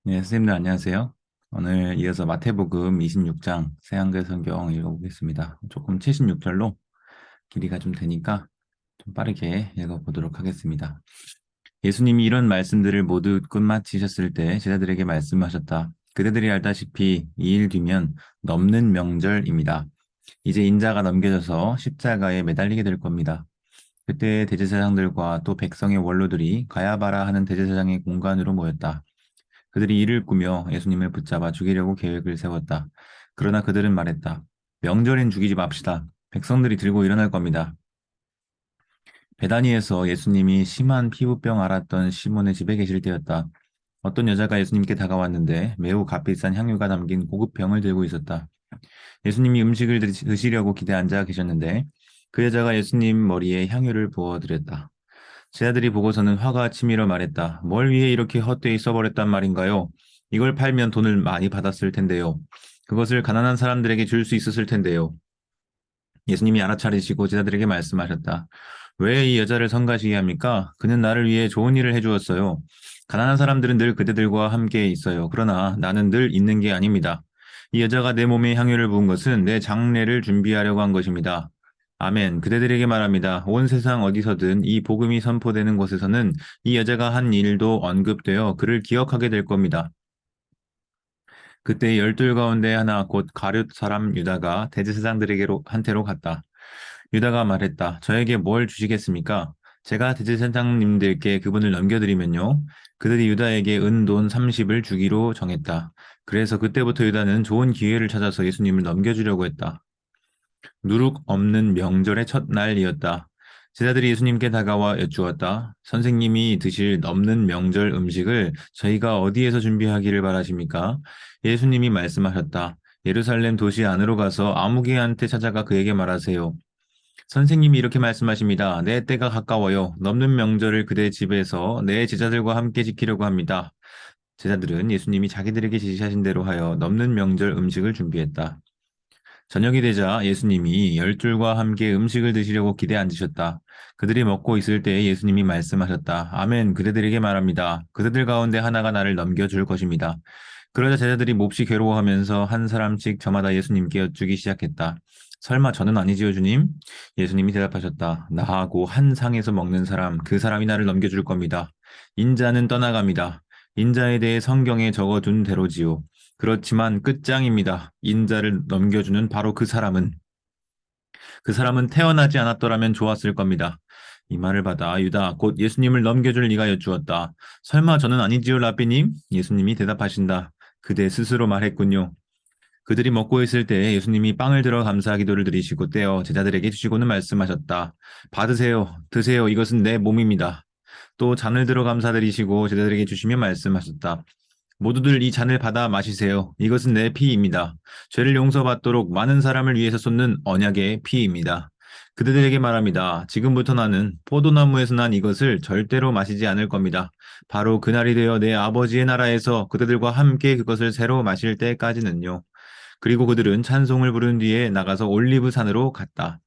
네, 선생님들 안녕하세요. 오늘 이어서 마태복음 26장 새한글 성경 읽어보겠습니다. 조금 76절로 길이가 좀 되니까 좀 빠르게 읽어보도록 하겠습니다. 예수님이 이런 말씀들을 모두 끝마치셨을 때 제자들에게 말씀하셨다. 그대들이 알다시피 이 일 뒤면 넘는 명절입니다. 이제 인자가 넘겨져서 십자가에 매달리게 될 겁니다. 그때 대제사장들과 또 백성의 원로들이 가야바라 하는 대제사장의 공간으로 모였다. 그들이 이를 꾸며 예수님을 붙잡아 죽이려고 계획을 세웠다. 그러나 그들은 말했다. 명절엔 죽이지 맙시다. 백성들이 들고 일어날 겁니다. 베다니에서 예수님이 심한 피부병 앓았던 시몬의 집에 계실 때였다. 어떤 여자가 예수님께 다가왔는데 매우 값비싼 향유가 담긴 고급 병을 들고 있었다. 예수님이 음식을 드시려고 기대 앉아 계셨는데 그 여자가 예수님 머리에 향유를 부어드렸다. 제자들이 보고서는 화가 치밀어 말했다. 뭘 위해 이렇게 헛되이 써버렸단 말인가요? 이걸 팔면 돈을 많이 받았을 텐데요. 그것을 가난한 사람들에게 줄 수 있었을 텐데요. 예수님이 알아차리시고 제자들에게 말씀하셨다. 왜 이 여자를 성가시게 합니까? 그는 나를 위해 좋은 일을 해주었어요. 가난한 사람들은 늘 그대들과 함께 있어요. 그러나 나는 늘 있는 게 아닙니다. 이 여자가 내 몸에 향유를 부은 것은 내 장례를 준비하려고 한 것입니다. 아멘. 그대들에게 말합니다. 온 세상 어디서든 이 복음이 선포되는 곳에서는 이 여자가 한 일도 언급되어 그를 기억하게 될 겁니다. 그때 열둘 가운데 하나 곧 가룟 사람 유다가 대제사장들에게로 한테로 갔다. 유다가 말했다. 저에게 뭘 주시겠습니까? 제가 대제사장님들께 그분을 넘겨드리면요. 그들이 유다에게 돈 30을 주기로 정했다. 그래서 그때부터 유다는 좋은 기회를 찾아서 예수님을 넘겨주려고 했다. 누룩 없는 명절의 첫날이었다. 제자들이 예수님께 다가와 여쭈었다. 선생님이 드실 넘는 명절 음식을 저희가 어디에서 준비하기를 바라십니까? 예수님이 말씀하셨다. 예루살렘 도시 안으로 가서 아무개한테 찾아가 그에게 말하세요. 선생님이 이렇게 말씀하십니다. 내 때가 가까워요. 넘는 명절을 그대 집에서 내 제자들과 함께 지키려고 합니다. 제자들은 예수님이 자기들에게 지시하신 대로 하여 넘는 명절 음식을 준비했다. 저녁이 되자 예수님이 열둘과 함께 음식을 드시려고 기대 앉으셨다. 그들이 먹고 있을 때 예수님이 말씀하셨다. 아멘, 그대들에게 말합니다. 그대들 가운데 하나가 나를 넘겨줄 것입니다. 그러자 제자들이 몹시 괴로워하면서 한 사람씩 저마다 예수님께 여쭈기 시작했다. 설마 저는 아니지요, 주님? 예수님이 대답하셨다. 나하고 한 상에서 먹는 사람, 그 사람이 나를 넘겨줄 겁니다. 인자는 떠나갑니다. 인자에 대해 성경에 적어둔 대로지요. 그렇지만 끝장입니다. 인자를 넘겨주는 바로 그 사람은 태어나지 않았더라면 좋았을 겁니다. 이 말을 받아 유다 곧 예수님을 넘겨줄 리가 여쭈었다. 설마 저는 아니지요, 라삐님? 예수님이 대답하신다. 그대 스스로 말했군요. 그들이 먹고 있을 때 예수님이 빵을 들어 감사 기도를 드리시고 떼어 제자들에게 주시고는 말씀하셨다. 받으세요. 드세요. 이것은 내 몸입니다. 또 잔을 들어 감사드리시고 제자들에게 주시며 말씀하셨다. 모두들 이 잔을 받아 마시세요. 이것은 내 피입니다. 죄를 용서받도록 많은 사람을 위해서 쏟는 언약의 피입니다. 그들에게 말합니다. 지금부터 나는 포도나무에서 난 이것을 절대로 마시지 않을 겁니다. 바로 그날이 되어 내 아버지의 나라에서 그들과 함께 그것을 새로 마실 때까지는요. 그리고 그들은 찬송을 부른 뒤에 나가서 올리브 산으로 갔다.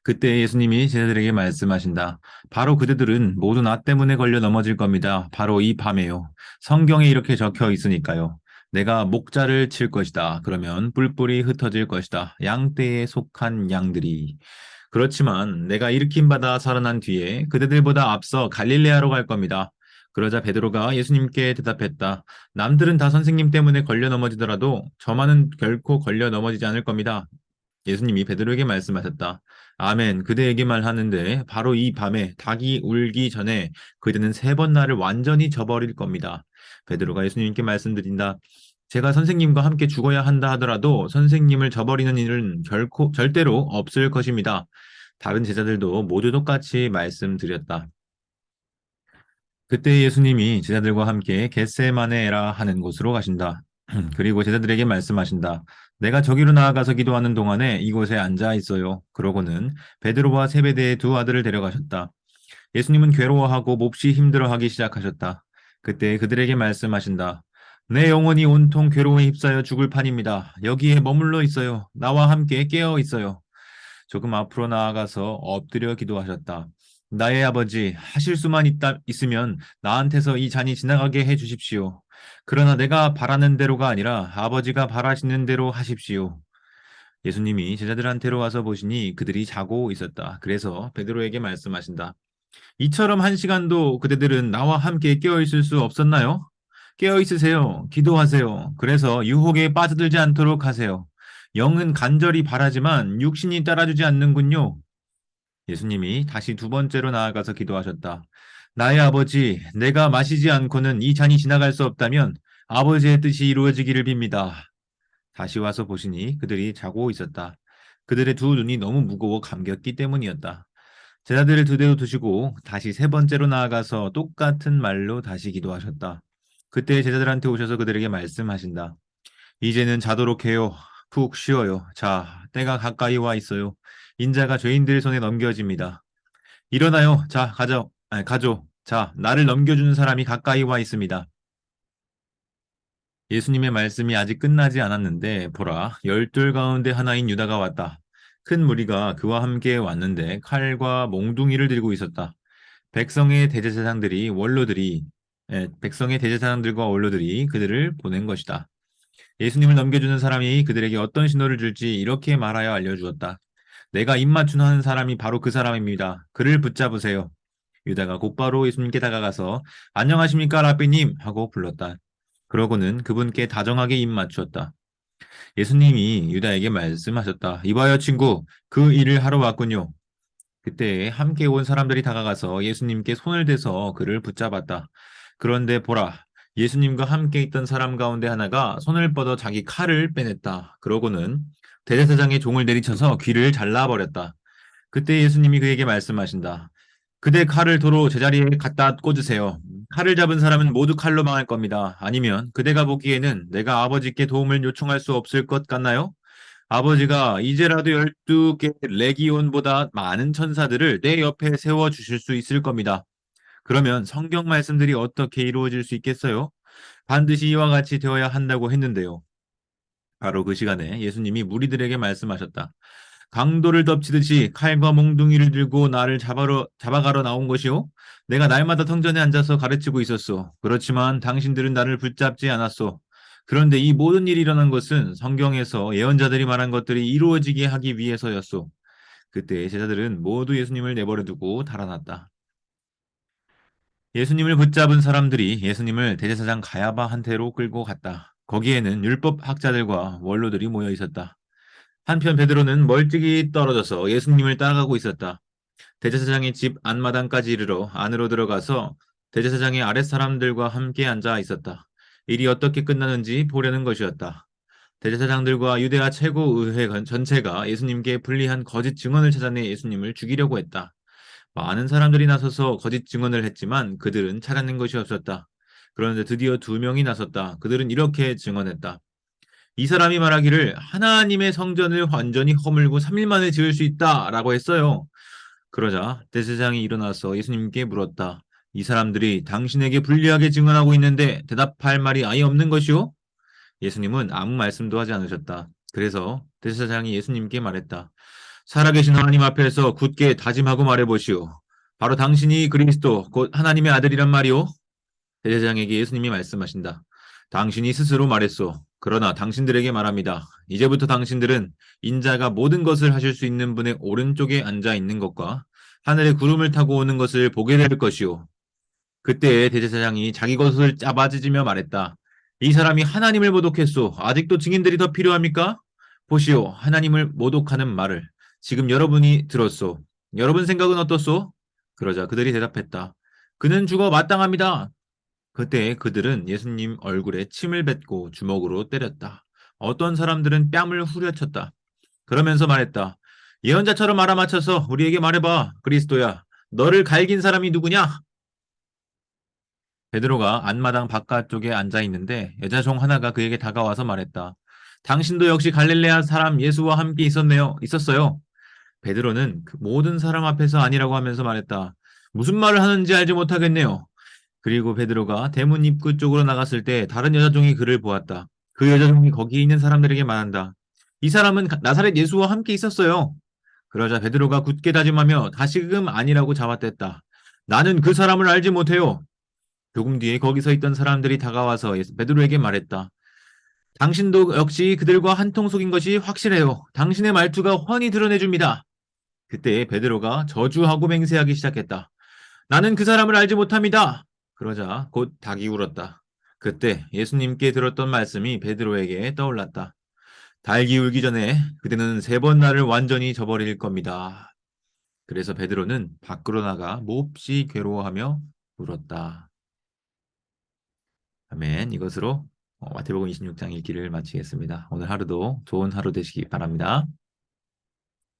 그때 예수님이 제자들에게 말씀하신다. 바로 그대들은 모두 나 때문에 걸려 넘어질 겁니다. 바로 이 밤에요. 성경에 이렇게 적혀 있으니까요. 내가 목자를 칠 것이다. 그러면 뿔뿔이 흩어질 것이다. 양떼에 속한 양들이. 그렇지만 내가 일으킴 받아 살아난 뒤에 그대들보다 앞서 갈릴레아로 갈 겁니다. 그러자 베드로가 예수님께 대답했다. 남들은 다 선생님 때문에 걸려 넘어지더라도 저만은 결코 걸려 넘어지지 않을 겁니다. 예수님이 베드로에게 말씀하셨다. 아멘. 그대에게만 하는데 바로 이 밤에 닭이 울기 전에 그대는 세 번 나를 완전히 저버릴 겁니다. 베드로가 예수님께 말씀드린다. 제가 선생님과 함께 죽어야 한다 하더라도 선생님을 저버리는 일은 결코 절대로 없을 것입니다. 다른 제자들도 모두 똑같이 말씀드렸다. 그때 예수님이 제자들과 함께 겟세마네라 하는 곳으로 가신다. 그리고 제자들에게 말씀하신다. 내가 저기로 나아가서 기도하는 동안에 이곳에 앉아 있어요. 그러고는 베드로와 세베대의 두 아들을 데려가셨다. 예수님은 괴로워하고 몹시 힘들어하기 시작하셨다. 그때 그들에게 말씀하신다. 내 영혼이 온통 괴로움에 휩싸여 죽을 판입니다. 여기에 머물러 있어요. 나와 함께 깨어 있어요. 조금 앞으로 나아가서 엎드려 기도하셨다. 나의 아버지, 하실 수만 있으면 나한테서 이 잔이 지나가게 해 주십시오. 그러나 내가 바라는 대로가 아니라 아버지가 바라시는 대로 하십시오. 예수님이 제자들한테로 와서 보시니 그들이 자고 있었다. 그래서 베드로에게 말씀하신다. 이처럼 한 시간도 그대들은 나와 함께 깨어 있을 수 없었나요? 깨어 있으세요. 기도하세요. 그래서 유혹에 빠져들지 않도록 하세요. 영은 간절히 바라지만 육신이 따라주지 않는군요. 예수님이 다시 두 번째로 나아가서 기도하셨다. 나의 아버지, 내가 마시지 않고는 이 잔이 지나갈 수 없다면 아버지의 뜻이 이루어지기를 빕니다. 다시 와서 보시니 그들이 자고 있었다. 그들의 두 눈이 너무 무거워 감겼기 때문이었다. 제자들을 두 대로 두시고 다시 세 번째로 나아가서 똑같은 말로 다시 기도하셨다. 그때 제자들한테 오셔서 그들에게 말씀하신다. 이제는 자도록 해요. 푹 쉬어요. 자, 때가 가까이 와 있어요. 인자가 죄인들 손에 넘겨집니다. 일어나요. 자, 가죠. 자, 나를 넘겨주는 사람이 가까이 와 있습니다. 예수님의 말씀이 아직 끝나지 않았는데 보라, 열둘 가운데 하나인 유다가 왔다. 큰 무리가 그와 함께 왔는데 칼과 몽둥이를 들고 있었다. 백성의 대제사장들이 원로들이 백성의 대제사장들과 원로들이 그들을 보낸 것이다. 예수님을 넘겨주는 사람이 그들에게 어떤 신호를 줄지 이렇게 말하여 알려주었다. 내가 입맞춤하는 사람이 바로 그 사람입니다. 그를 붙잡으세요. 유다가 곧바로 예수님께 다가가서 안녕하십니까 라비님 하고 불렀다. 그러고는 그분께 다정하게 입 맞추었다. 예수님이 유다에게 말씀하셨다. 이봐요 친구, 그 일을 하러 왔군요. 그때 함께 온 사람들이 다가가서 예수님께 손을 대서 그를 붙잡았다. 그런데 보라, 예수님과 함께 있던 사람 가운데 하나가 손을 뻗어 자기 칼을 빼냈다. 그러고는 대제사장의 종을 내리쳐서 귀를 잘라버렸다. 그때 예수님이 그에게 말씀하신다. 그대 칼을 도로 제자리에 갖다 꽂으세요. 칼을 잡은 사람은 모두 칼로 망할 겁니다. 아니면 그대가 보기에는 내가 아버지께 도움을 요청할 수 없을 것 같나요? 아버지가 이제라도 12개 레기온보다 많은 천사들을 내 옆에 세워 주실 수 있을 겁니다. 그러면 성경 말씀들이 어떻게 이루어질 수 있겠어요? 반드시 이와 같이 되어야 한다고 했는데요. 바로 그 시간에 예수님이 무리들에게 말씀하셨다. 강도를 덮치듯이 칼과 몽둥이를 들고 나를 잡아가러 나온 것이요? 내가 날마다 성전에 앉아서 가르치고 있었소. 그렇지만 당신들은 나를 붙잡지 않았소. 그런데 이 모든 일이 일어난 것은 성경에서 예언자들이 말한 것들이 이루어지게 하기 위해서였소. 그때 제자들은 모두 예수님을 내버려 두고 달아났다. 예수님을 붙잡은 사람들이 예수님을 대제사장 가야바한테로 끌고 갔다. 거기에는 율법 학자들과 원로들이 모여 있었다. 한편 베드로는 멀찍이 떨어져서 예수님을 따라가고 있었다. 대제사장의 집 안마당까지 이르러 안으로 들어가서 대제사장의 아랫사람들과 함께 앉아 있었다. 일이 어떻게 끝나는지 보려는 것이었다. 대제사장들과 유대아 최고의회 전체가 예수님께 불리한 거짓 증언을 찾아내 예수님을 죽이려고 했다. 많은 사람들이 나서서 거짓 증언을 했지만 그들은 찾아낸 것이 없었다. 그런데 드디어 두 명이 나섰다. 그들은 이렇게 증언했다. 이 사람이 말하기를 하나님의 성전을 완전히 허물고 3일 만에 지을 수 있다라고 했어요. 그러자 대제사장이 일어나서 예수님께 물었다. 이 사람들이 당신에게 불리하게 증언하고 있는데 대답할 말이 아예 없는 것이오? 예수님은 아무 말씀도 하지 않으셨다. 그래서 대제사장이 예수님께 말했다. 살아계신 하나님 앞에서 굳게 다짐하고 말해보시오. 바로 당신이 그리스도 곧 하나님의 아들이란 말이오? 대제사장에게 예수님이 말씀하신다. 당신이 스스로 말했소. 그러나 당신들에게 말합니다. 이제부터 당신들은 인자가 모든 것을 하실 수 있는 분의 오른쪽에 앉아 있는 것과 하늘의 구름을 타고 오는 것을 보게 될 것이오. 그때 대제사장이 자기 것을 짜바지지며 말했다. 이 사람이 하나님을 모독했소. 아직도 증인들이 더 필요합니까? 보시오. 하나님을 모독하는 말을 지금 여러분이 들었소. 여러분 생각은 어떻소? 그러자 그들이 대답했다. 그는 죽어 마땅합니다. 그때 그들은 예수님 얼굴에 침을 뱉고 주먹으로 때렸다. 어떤 사람들은 뺨을 후려쳤다. 그러면서 말했다. 예언자처럼 알아맞혀서 우리에게 말해봐. 그리스도야. 너를 갈긴 사람이 누구냐? 베드로가 안마당 바깥쪽에 앉아 있는데 여자 종 하나가 그에게 다가와서 말했다. 당신도 역시 갈릴레아 사람 예수와 함께 있었어요. 베드로는 그 모든 사람 앞에서 아니라고 하면서 말했다. 무슨 말을 하는지 알지 못하겠네요. 그리고 베드로가 대문 입구 쪽으로 나갔을 때 다른 여자종이 그를 보았다. 그 여자종이 거기 있는 사람들에게 말한다. 이 사람은 나사렛 예수와 함께 있었어요. 그러자 베드로가 굳게 다짐하며 다시금 아니라고 잡아댔다. 나는 그 사람을 알지 못해요. 조금 뒤에 거기 서 있던 사람들이 다가와서 베드로에게 말했다. 당신도 역시 그들과 한통속인 것이 확실해요. 당신의 말투가 훤히 드러내줍니다. 그때 베드로가 저주하고 맹세하기 시작했다. 나는 그 사람을 알지 못합니다. 그러자 곧 닭이 울었다. 그때 예수님께 들었던 말씀이 베드로에게 떠올랐다. 닭이 울기 전에 그대는 3번 나를 완전히 저버릴 겁니다. 그래서 베드로는 밖으로 나가 몹시 괴로워하며 울었다. 아멘. 이것으로 마태복음 26장 읽기를 마치겠습니다. 오늘 하루도 좋은 하루 되시기 바랍니다.